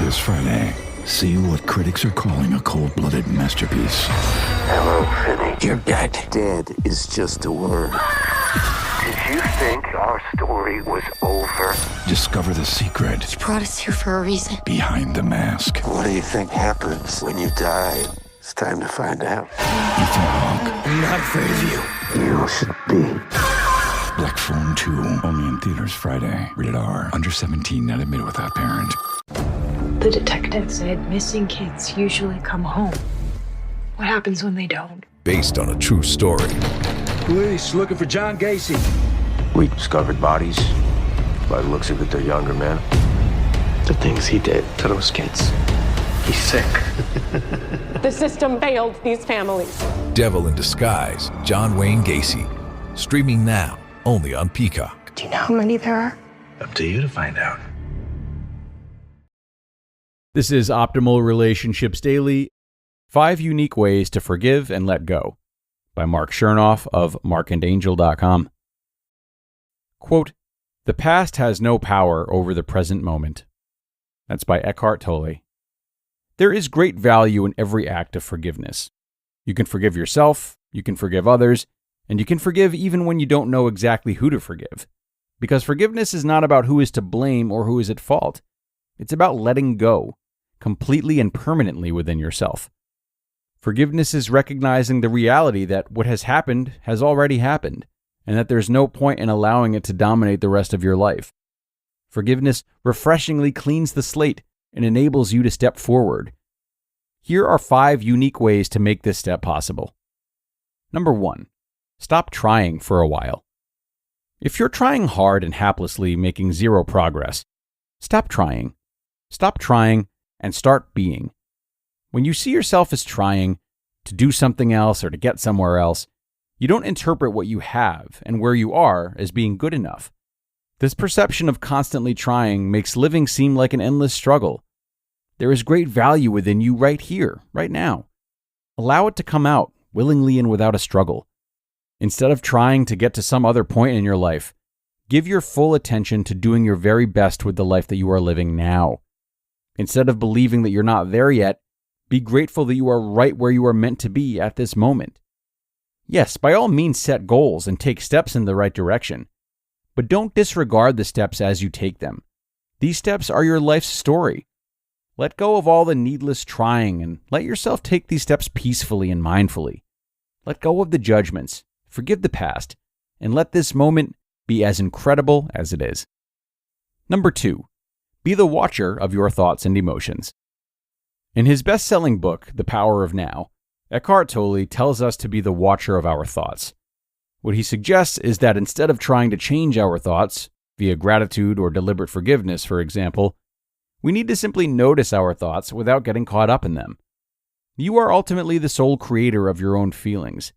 this Friday. See what critics are calling a cold-blooded masterpiece. Hello, Finney. You're dead. Dead is just a word. Did you think our story was over? Discover the secret He brought us here for a reason. behind the mask. What do you think happens when you die? It's time to find out. Ethan Hawke, I'm not afraid of you. You should be. Black Phone 2, only in theaters Friday. Rated R, under 17, not admitted without parent. The detective said missing kids usually come home. What happens when they don't? Based on a true story. Police looking for John Gacy. We discovered bodies. By the looks of it, they're younger men. The things he did to those kids. He's sick. The system failed these families. Devil in Disguise, John Wayne Gacy. Streaming now, only on Peacock. Do you know how many there are? Up to you to find out. This is Optimal Relationships Daily, 5 Unique Ways to Forgive and Let Go, by Marc Chernoff of markandangel.com. Quote, "The past has no power over the present moment." That's by Eckhart Tolle. There is great value in every act of forgiveness. You can forgive yourself, you can forgive others, and you can forgive even when you don't know exactly who to forgive. Because forgiveness is not about who is to blame or who is at fault. It's about letting go, completely and permanently within yourself. Forgiveness is recognizing the reality that what has happened has already happened, and that there's no point in allowing it to dominate the rest of your life. Forgiveness refreshingly cleans the slate and enables you to step forward. Here are 5 unique ways to make this step possible. Number 1. Stop trying for a while. If you're trying hard and haplessly making zero progress, stop trying. Stop trying and start being. When you see yourself as trying to do something else or to get somewhere else, you don't interpret what you have and where you are as being good enough. This perception of constantly trying makes living seem like an endless struggle. There is great value within you right here, right now. Allow it to come out willingly and without a struggle. Instead of trying to get to some other point in your life, give your full attention to doing your very best with the life that you are living now. Instead of believing that you're not there yet, be grateful that you are right where you are meant to be at this moment. Yes, by all means set goals and take steps in the right direction, but don't disregard the steps as you take them. These steps are your life's story. Let go of all the needless trying and let yourself take these steps peacefully and mindfully. Let go of the judgments. Forgive the past, and let this moment be as incredible as it is. Number 2, be the watcher of your thoughts and emotions. In his best-selling book, The Power of Now, Eckhart Tolle tells us to be the watcher of our thoughts. What he suggests is that instead of trying to change our thoughts, via gratitude or deliberate forgiveness, for example, we need to simply notice our thoughts without getting caught up in them. You are ultimately the sole creator of your own feelings.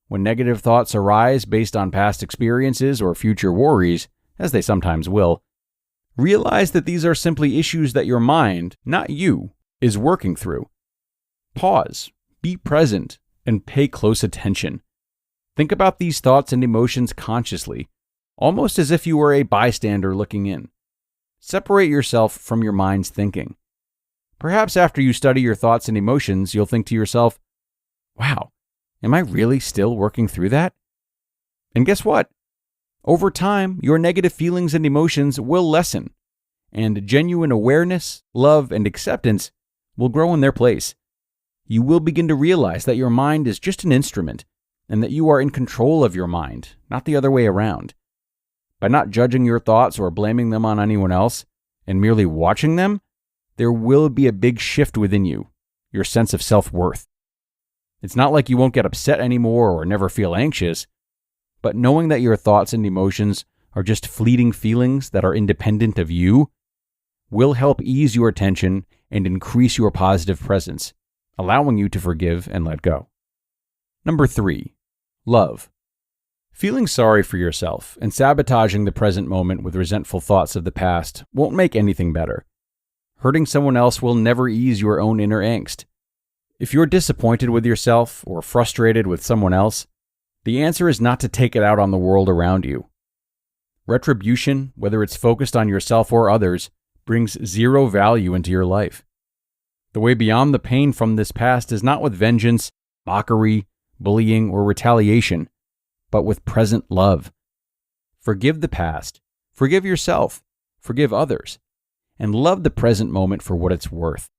When negative thoughts arise based on past experiences or future worries, as they sometimes will, realize that these are simply issues that your mind, not you, is working through. Pause, be present, and pay close attention. Think about these thoughts and emotions consciously, almost as if you were a bystander looking in. Separate yourself from your mind's thinking. Perhaps after you study your thoughts and emotions, you'll think to yourself, wow, am I really still working through that? And guess what? Over time, your negative feelings and emotions will lessen, and genuine awareness, love, and acceptance will grow in their place. You will begin to realize that your mind is just an instrument, and that you are in control of your mind, not the other way around. By not judging your thoughts or blaming them on anyone else, and merely watching them, there will be a big shift within you, your sense of self-worth. It's not like you won't get upset anymore or never feel anxious, but knowing that your thoughts and emotions are just fleeting feelings that are independent of you will help ease your tension and increase your positive presence, allowing you to forgive and let go. Number 3, love. Feeling sorry for yourself and sabotaging the present moment with resentful thoughts of the past won't make anything better. Hurting someone else will never ease your own inner angst. If you're disappointed with yourself or frustrated with someone else, the answer is not to take it out on the world around you. Retribution, whether it's focused on yourself or others, brings zero value into your life. The way beyond the pain from this past is not with vengeance, mockery, bullying, or retaliation, but with present love. Forgive the past, forgive yourself, forgive others, and love the present moment for what it's worth.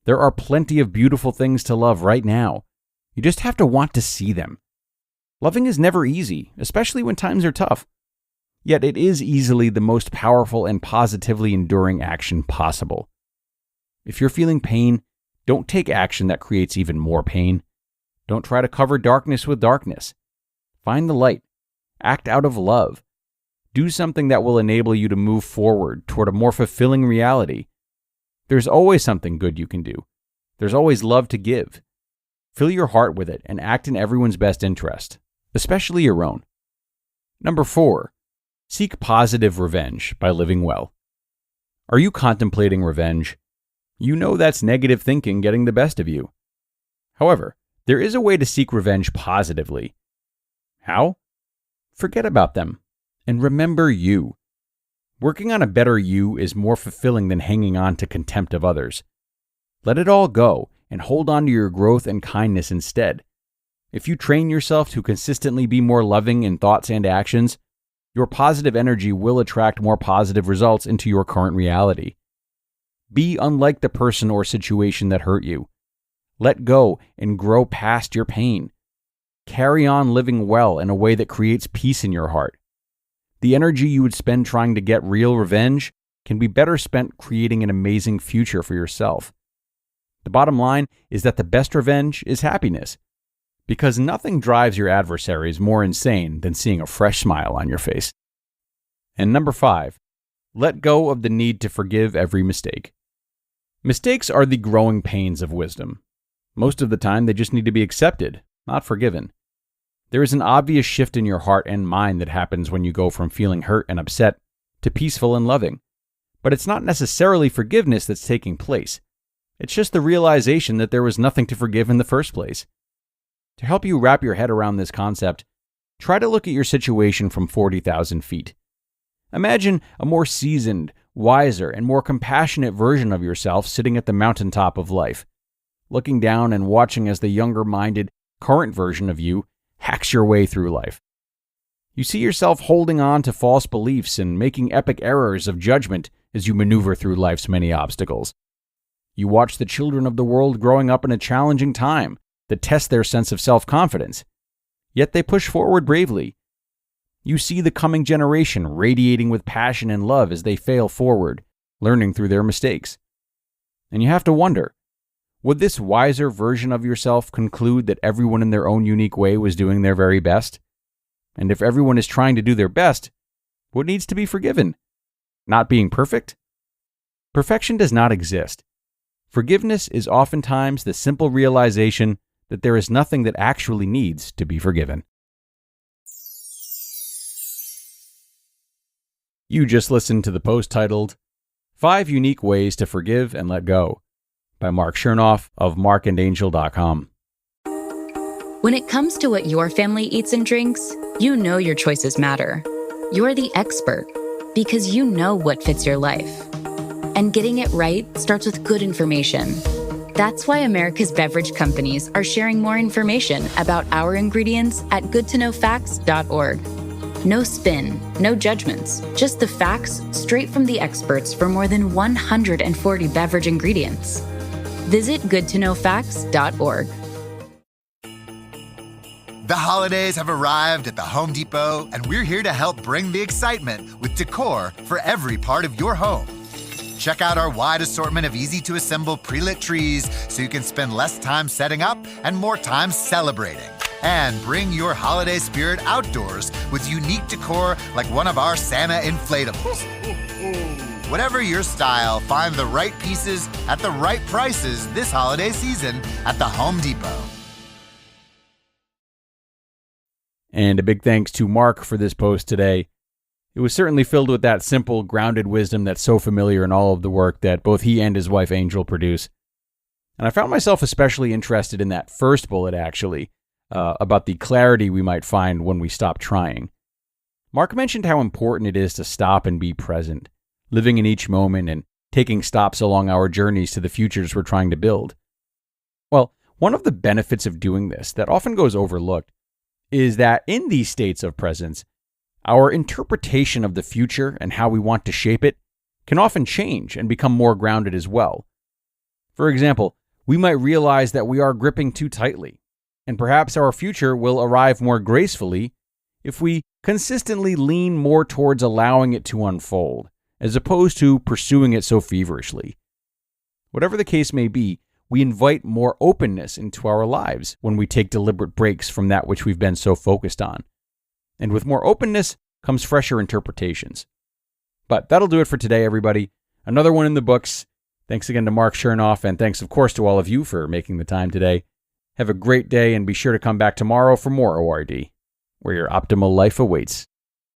There are plenty of beautiful things to love right now. You just have to want to see them. Loving is never easy, especially when times are tough. Yet it is easily the most powerful and positively enduring action possible. If you're feeling pain, don't take action that creates even more pain. Don't try to cover darkness with darkness. Find the light. Act out of love. Do something that will enable you to move forward toward a more fulfilling reality. There's always something good you can do. There's always love to give. Fill your heart with it and act in everyone's best interest, especially your own. Number 4, seek positive revenge by living well. Are you contemplating revenge? You know that's negative thinking getting the best of you. However, there is a way to seek revenge positively. How? Forget about them and remember you. Working on a better you is more fulfilling than hanging on to contempt of others. Let it all go and hold on to your growth and kindness instead. If you train yourself to consistently be more loving in thoughts and actions, your positive energy will attract more positive results into your current reality. Be unlike the person or situation that hurt you. Let go and grow past your pain. Carry on living well in a way that creates peace in your heart. The energy you would spend trying to get real revenge can be better spent creating an amazing future for yourself. The bottom line is that the best revenge is happiness, because nothing drives your adversaries more insane than seeing a fresh smile on your face. And number 5, let go of the need to forgive every mistake. Mistakes are the growing pains of wisdom. Most of the time, they just need to be accepted, not forgiven. There is an obvious shift in your heart and mind that happens when you go from feeling hurt and upset to peaceful and loving. But it's not necessarily forgiveness that's taking place. It's just the realization that there was nothing to forgive in the first place. To help you wrap your head around this concept, try to look at your situation from 40,000 feet. Imagine a more seasoned, wiser, and more compassionate version of yourself sitting at the mountaintop of life, looking down and watching as the younger-minded, current version of you hacks your way through life. You see yourself holding on to false beliefs and making epic errors of judgment as you maneuver through life's many obstacles. You watch the children of the world growing up in a challenging time that tests their sense of self-confidence, yet they push forward bravely. You see the coming generation radiating with passion and love as they fail forward, learning through their mistakes. And you have to wonder, would this wiser version of yourself conclude that everyone in their own unique way was doing their very best? And if everyone is trying to do their best, what needs to be forgiven? Not being perfect? Perfection does not exist. Forgiveness is oftentimes the simple realization that there is nothing that actually needs to be forgiven. You just listened to the post titled, 5 Unique Ways to Forgive and Let Go by Marc Chernoff of marcandangel.com. When it comes to what your family eats and drinks, you know your choices matter. You're the expert because you know what fits your life. And getting it right starts with good information. That's why America's beverage companies are sharing more information about our ingredients at goodtoknowfacts.org. No spin, no judgments, just the facts straight from the experts for more than 140 beverage ingredients. Visit goodtoknowfacts.org. The holidays have arrived at the Home Depot, and we're here to help bring the excitement with decor for every part of your home. Check out our wide assortment of easy-to-assemble pre-lit trees so you can spend less time setting up and more time celebrating. And bring your holiday spirit outdoors with unique decor like one of our Santa inflatables. Whatever your style, find the right pieces at the right prices this holiday season at the Home Depot. And a big thanks to Marc for this post today. It was certainly filled with that simple, grounded wisdom that's so familiar in all of the work that both he and his wife Angel produce. And I found myself especially interested in that first bullet, actually, about the clarity we might find when we stop trying. Marc mentioned how important it is to stop and be present, living in each moment and taking stops along our journeys to the futures we're trying to build? Well, one of the benefits of doing this that often goes overlooked is that in these states of presence, our interpretation of the future and how we want to shape it can often change and become more grounded as well. For example, we might realize that we are gripping too tightly, and perhaps our future will arrive more gracefully if we consistently lean more towards allowing it to unfold, as opposed to pursuing it so feverishly. Whatever the case may be, we invite more openness into our lives when we take deliberate breaks from that which we've been so focused on. And with more openness comes fresher interpretations. But that'll do it for today, everybody. Another one in the books. Thanks again to Marc Chernoff, and thanks, of course, to all of you for making the time today. Have a great day, and be sure to come back tomorrow for more ORD, where your optimal life awaits.